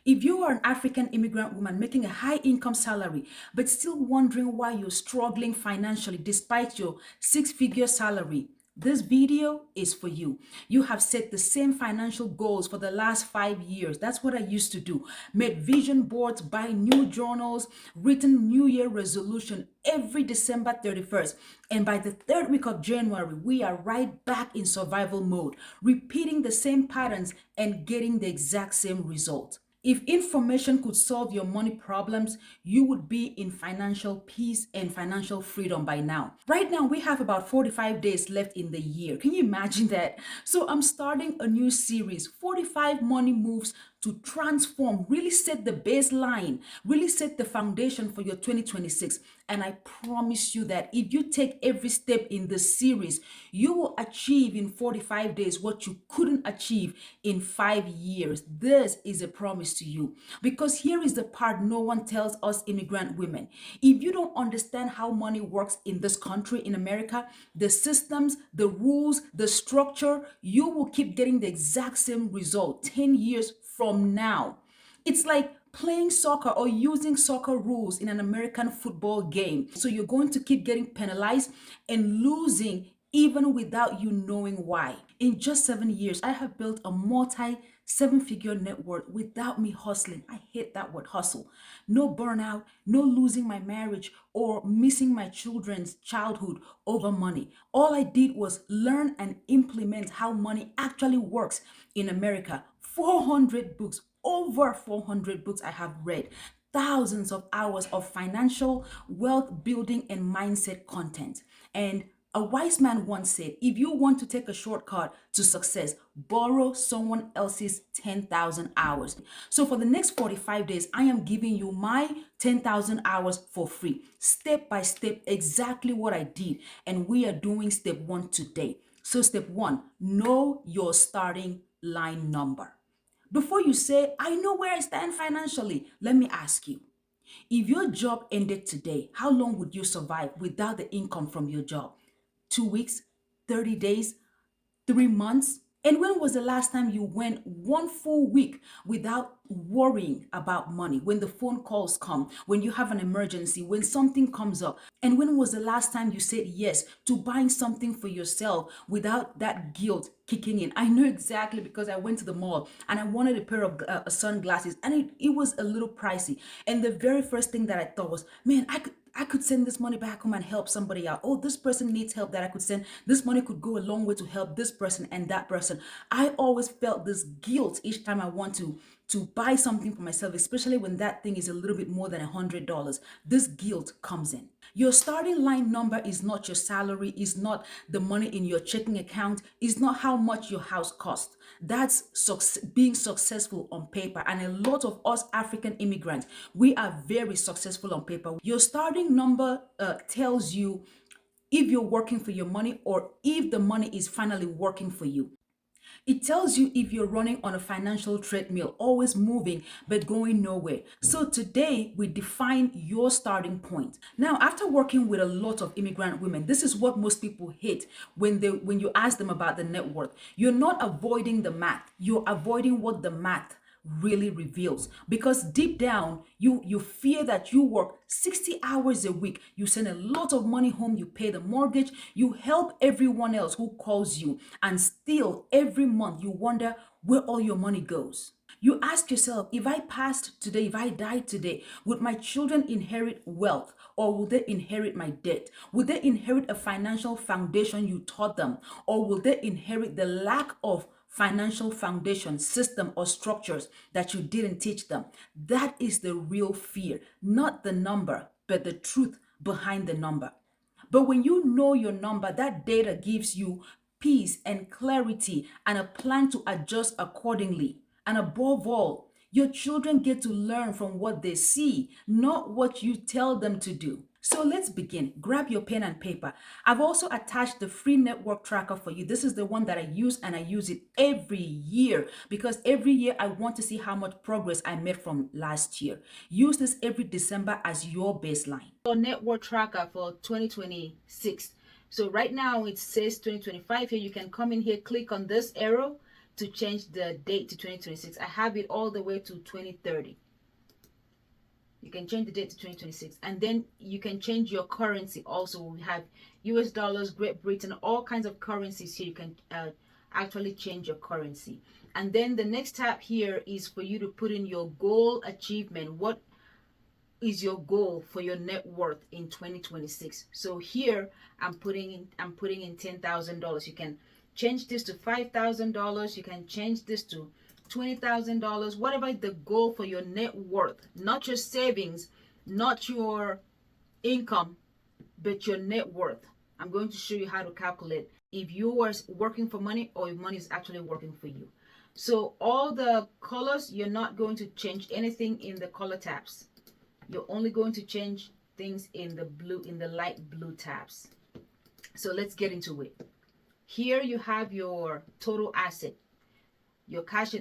If you are an African immigrant woman making a high income salary, but still wondering why you're struggling financially despite your six-figure salary, this video is for you. You have set the same financial goals for the last 5 years. That's what I used to do. Made vision boards, buy new journals, written New Year resolution every December 31st. And by the third week of January, we are right back in survival mode, repeating the same patterns and getting the exact same result. If information could solve your money problems, you would be in financial peace and financial freedom by now. Right now, we have about 45 days left in the year. Can you imagine that? So I'm starting a new series, 45 money moves to transform, really set the baseline, really set the foundation for your 2026. And I promise you that if you take every step in this series, you will achieve in 45 days what you couldn't achieve in 5 years. This is a promise to you. Because here is the part no one tells us immigrant women. If you don't understand how money works in this country, in America, the systems, the rules, the structure, you will keep getting the exact same result 10 years from now. It's like playing soccer or using soccer rules in an American football game. So you're going to keep getting penalized and losing even without you knowing why. In just 7 years, I have built a multi seven-figure net worth without me hustling. I hate that word hustle. No burnout, no losing my marriage or missing my children's childhood over money. All I did was learn and implement how money actually works in America. 400 books, over 400 books I have read, thousands of hours of financial wealth building and mindset content. And a wise man once said, if you want to take a shortcut to success, borrow someone else's 10,000 hours. So for the next 45 days, I am giving you my 10,000 hours for free, step by step, exactly what I did. And we are doing step one today. So step one, know your starting line number. Before you say, I know where I stand financially, let me ask you, if your job ended today, how long would you survive without the income from your job? 2 weeks, 30 days, 3 months? And when was the last time you went one full week without worrying about money? When the phone calls come, when you have an emergency, when something comes up. And when was the last time you said yes to buying something for yourself without that guilt kicking in? I know exactly because I went to the mall and I wanted a pair of sunglasses and it was a little pricey. And the very first thing that I thought was, man, I could send this money back home and help somebody out. Oh, this person needs help that I could send. This money could go a long way to help this person and that person. I always felt this guilt each time I want to buy something for myself, especially when that thing is a little bit more than $100. This guilt comes in. Your starting line number is not your salary, is not the money in your checking account, is not how much your house costs. That's being successful on paper. And a lot of us African immigrants, we are very successful on paper. Your starting number tells you if you're working for your money or if the money is finally working for you. It tells you if you're running on a financial treadmill, always moving but going nowhere. So today we define your starting point. Now, after working with a lot of immigrant women, this is what most people hate when you ask them about the net worth. You're not avoiding the math, you're avoiding what the math really reveals, because deep down you fear that you work 60 hours a week, you send a lot of money home, you pay the mortgage, you help everyone else who calls you, and still every month you wonder where all your money goes. You ask yourself, if I passed today, if I died today, would my children inherit wealth or will they inherit my debt? Would they inherit a financial foundation you taught them, or will they inherit the lack of financial foundation, system, or structures that you didn't teach them? That is the real fear, not the number, but the truth behind the number. But when you know your number, that data gives you peace and clarity and a plan to adjust accordingly. And above all, your children get to learn from what they see, not what you tell them to do. So let's begin. Grab your pen and paper. I've also attached the free network tracker for you. This is the one that I use, and I use it every year because every year I want to see how much progress I made from last year. Use this every December as your baseline. Your network tracker for 2026. So right now it says 2025 here. You can come in here, click on this arrow to change the date to 2026. I have it all the way to 2030. You can change the date to 2026, and then you can change your currency also. We have US dollars, Great Britain, all kinds of currencies here. You can actually change your currency. And then the next tab here is for you to put in your goal achievement. What is your goal for your net worth in 2026? So here I'm putting in $10,000. You can change this to $5,000. You can change this to $20,000, whatever the goal for your net worth, not your savings, not your income, but your net worth. I'm going to show you how to calculate if you are working for money or if money is actually working for you. So all the colors, you're not going to change anything in the color tabs. You're only going to change things in the blue, in the light blue tabs. So let's get into it. Here you have your total asset, your cash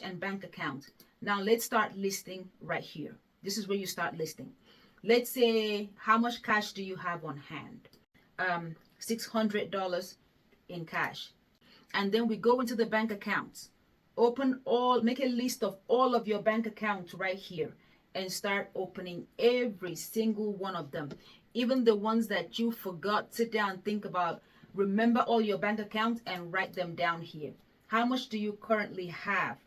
and bank account. Now let's start listing right here. This is where you start listing. Let's say, how much cash do you have on hand? $600 in cash. And then we go into the bank accounts. Make a list of all of your bank accounts right here and start opening every single one of them. Even the ones that you forgot, sit down, think about, remember all your bank accounts and write them down here. How much do you currently have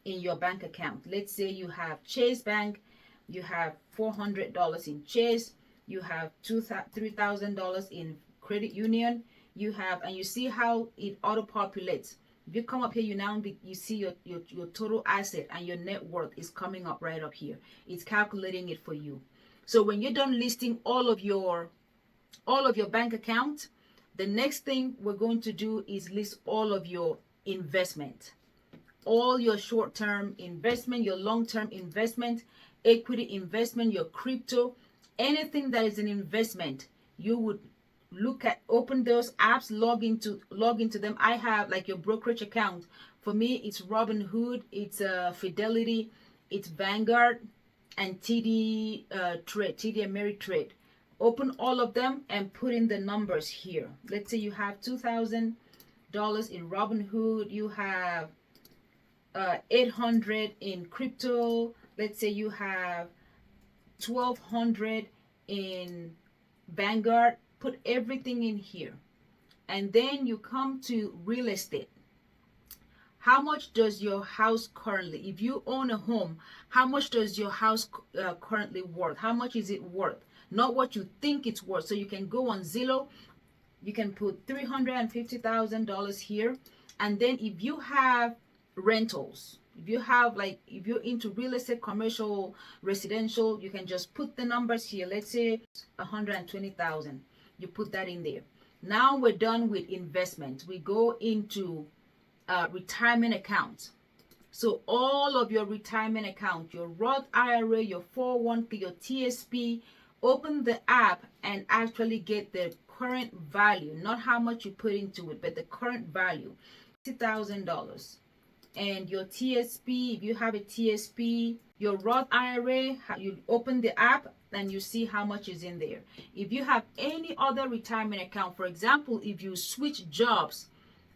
in your bank account? Let's say you have Chase Bank, you have $400 in Chase, you have $3,000 in Credit Union, you have, and you see how it auto-populates. If you come up here, you see your total asset and your net worth is coming up right up here. It's calculating it for you. So when you're done listing all of your bank accounts, the next thing we're going to do is list all of your investment, all your short-term investment, your long-term investment, equity investment, your crypto, anything that is an investment. You would look at, open those apps, log into them. I have like your brokerage account. For me, it's Robinhood, it's Fidelity, it's Vanguard, and TD Ameritrade. Open all of them and put in the numbers here. Let's say you have $2,000 in Robinhood, you have 800 in crypto. Let's say you have 1,200 in Vanguard. Put everything in here. And then you come to real estate. How much does your house currently, if you own a home, how much does your house currently worth? How much is it worth? Not what you think it's worth. So you can go on Zillow, you can put $350,000 here. And then if you have rentals, if you're into real estate, commercial, residential, you can just put the numbers here. Let's say 120,000. You put that in there. Now we're done with investment. We go into retirement accounts. So all of your retirement account, your Roth IRA, your 401k, your TSP, open the app and actually get the current value, not how much you put into it, but the current value, $60,000. And your TSP, if you have a TSP, your Roth IRA, you open the app and you see how much is in there. If you have any other retirement account, for example, if you switch jobs,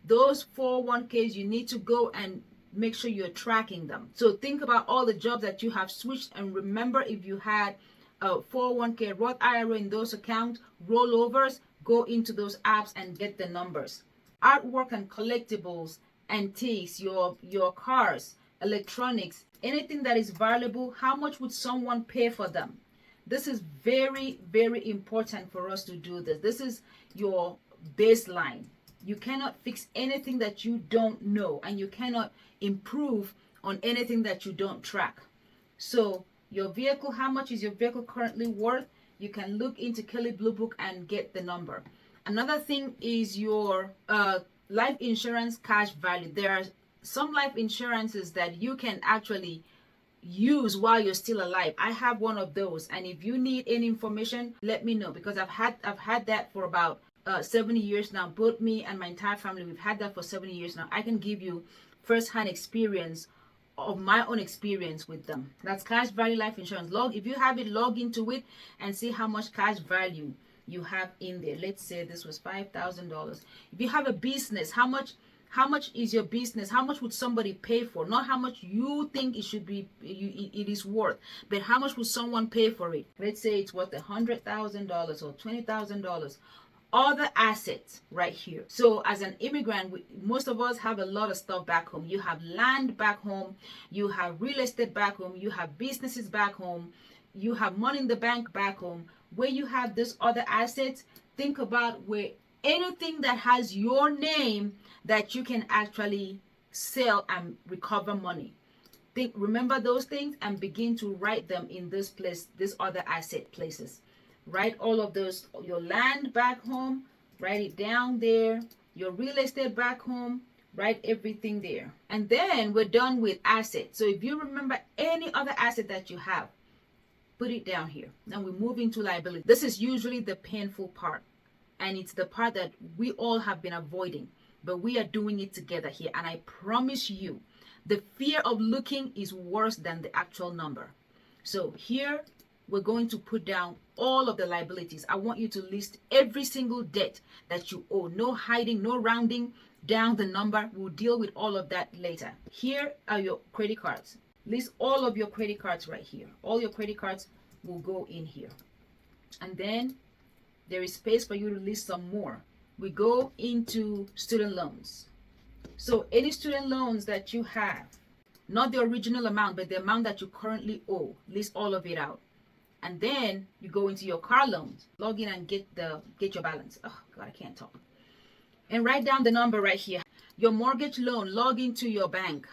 those 401ks, you need to go and make sure you're tracking them. So think about all the jobs that you have switched, and remember, if you had a 401k, Roth IRA in those accounts, rollovers, go into those apps and get the numbers. Artwork and collectibles, antiques, your cars, electronics, anything that is valuable, how much would someone pay for them? This is very, very important for us to do this. This is your baseline. You cannot fix anything that you don't know, and you cannot improve on anything that you don't track. So your vehicle, how much is your vehicle currently worth? You can look into Kelley Blue Book and get the number. Another thing is your life insurance cash value. There are some life insurances that you can actually use while you're still alive. I have one of those, and if you need any information, let me know, because I've had that for about 70 years now. Both me and my entire family, we've had that for 70 years now. I can give you first-hand experience of my own experience with them. That's cash value life insurance. If you have it, log into it and see how much cash value you have in there. Let's say this was $5,000. If you have a business, how much How much is your business? How much would somebody pay for? Not how much you think it should be, it is worth, but how much would someone pay for it? Let's say it's worth $100,000 or $20,000. Other assets right here. So as an immigrant, most of us have a lot of stuff back home. You have land back home, you have real estate back home, you have businesses back home, you have money in the bank back home. Where you have this other assets, think about where anything that has your name that you can actually sell and recover money. Remember those things and begin to write them in this place, this other asset places. Write all of those, your land back home, write it down there, your real estate back home, write everything there. And then we're done with assets. So if you remember any other asset that you have, put it down here. Now we move into liability. This is usually the painful part, and it's the part that we all have been avoiding, but we are doing it together here. And I promise you, the fear of looking is worse than the actual number. So here we're going to put down all of the liabilities. I want you to list every single debt that you owe. No hiding, no rounding down the number. We'll deal with all of that later. Here are your credit cards. List all of your credit cards right here. All your credit cards will go in here. And then there is space for you to list some more. We go into student loans. So any student loans that you have, not the original amount, but the amount that you currently owe, list all of it out. And then you go into your car loans, log in and get your balance. Oh God, I can't talk. And write down the number right here. Your mortgage loan, log into your bank,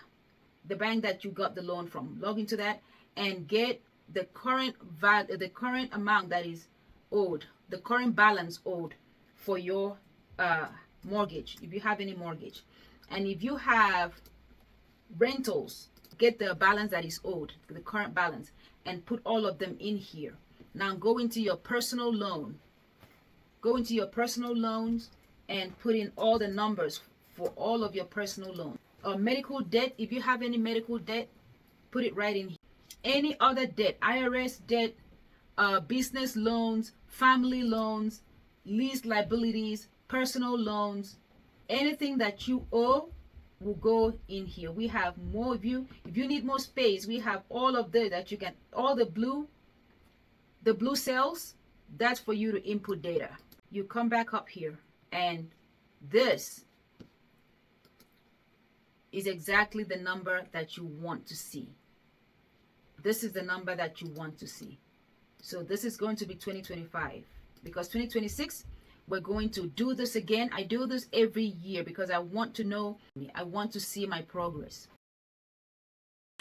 the bank that you got the loan from. Log into that and get the current amount that is owed, the current balance owed for your mortgage, if you have any mortgage. And if you have rentals, get the balance that is owed, the current balance, and put all of them in here. Now go into your personal loan. Go into your personal loans and put in all the numbers for all of your personal loans. Medical debt, if you have any medical debt, put it right in here. Any other debt, IRS debt, business loans, family loans, lease liabilities, personal loans, anything that you owe will go in here. We have more of you. If you need more space, we have all of that you can, all the blue cells, that's for you to input data. You come back up here, and this is exactly the number that you want to see. This is the number that you want to see. So this is going to be 2025, because 2026, we're going to do this again. I do this every year because I want to know, I want to see my progress.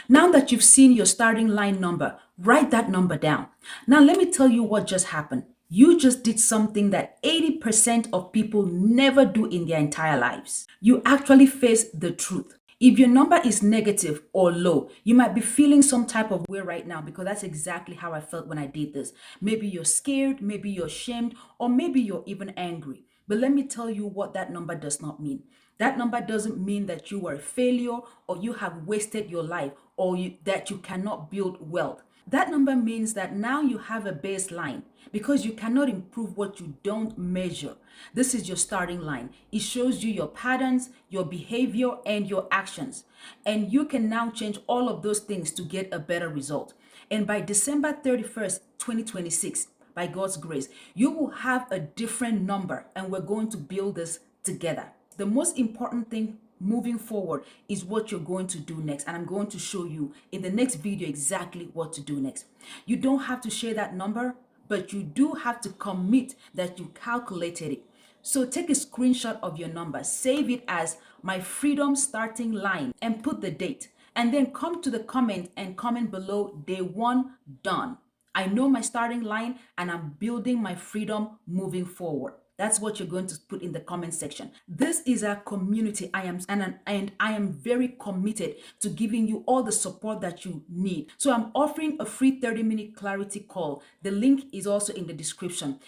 Now that you've seen your starting line number, write that number down. Now let me tell you what just happened. You just did something that 80% of people never do in their entire lives. You actually face the truth. If your number is negative or low, you might be feeling some type of way right now, because that's exactly how I felt when I did this. Maybe you're scared, maybe you're ashamed, or maybe you're even angry. But let me tell you what that number does not mean. That number doesn't mean that you are a failure, or you have wasted your life, or that you cannot build wealth. That number means that now you have a baseline, because you cannot improve what you don't measure. This is your starting line. It shows you your patterns, your behavior, and your actions. And you can now change all of those things to get a better result. And by December 31st, 2026, by God's grace, you will have a different number, and we're going to build this together. The most important thing moving forward is what you're going to do next, and I'm going to show you in the next video exactly what to do next. You don't have to share that number, but you do have to commit that you calculated it. So take a screenshot of your number, save it as my freedom starting line, and put the date, and then come to the comment and comment below day 1 done. I know my starting line, and I'm building my freedom moving forward. That's what you're going to put in the comment section. This is a community. I am very committed to giving you all the support that you need. So I'm offering a free 30-minute clarity call. The link is also in the description.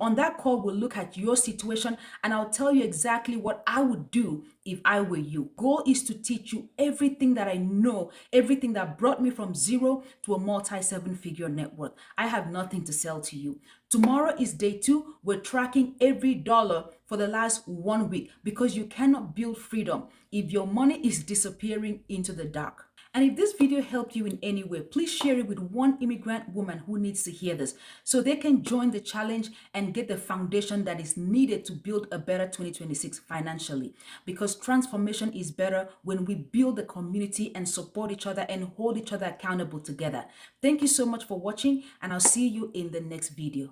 On that call, we'll look at your situation, and I'll tell you exactly what I would do if I were you. Goal is to teach you everything that I know, everything that brought me from zero to a multi-7-figure net worth. I have nothing to sell to you. Tomorrow is day 2. We're tracking every dollar for the last 1 week because you cannot build freedom if your money is disappearing into the dark. And if this video helped you in any way, please share it with one immigrant woman who needs to hear this so they can join the challenge and get the foundation that is needed to build a better 2026 financially. Because transformation is better when we build the community and support each other and hold each other accountable together. Thank you so much for watching, and I'll see you in the next video.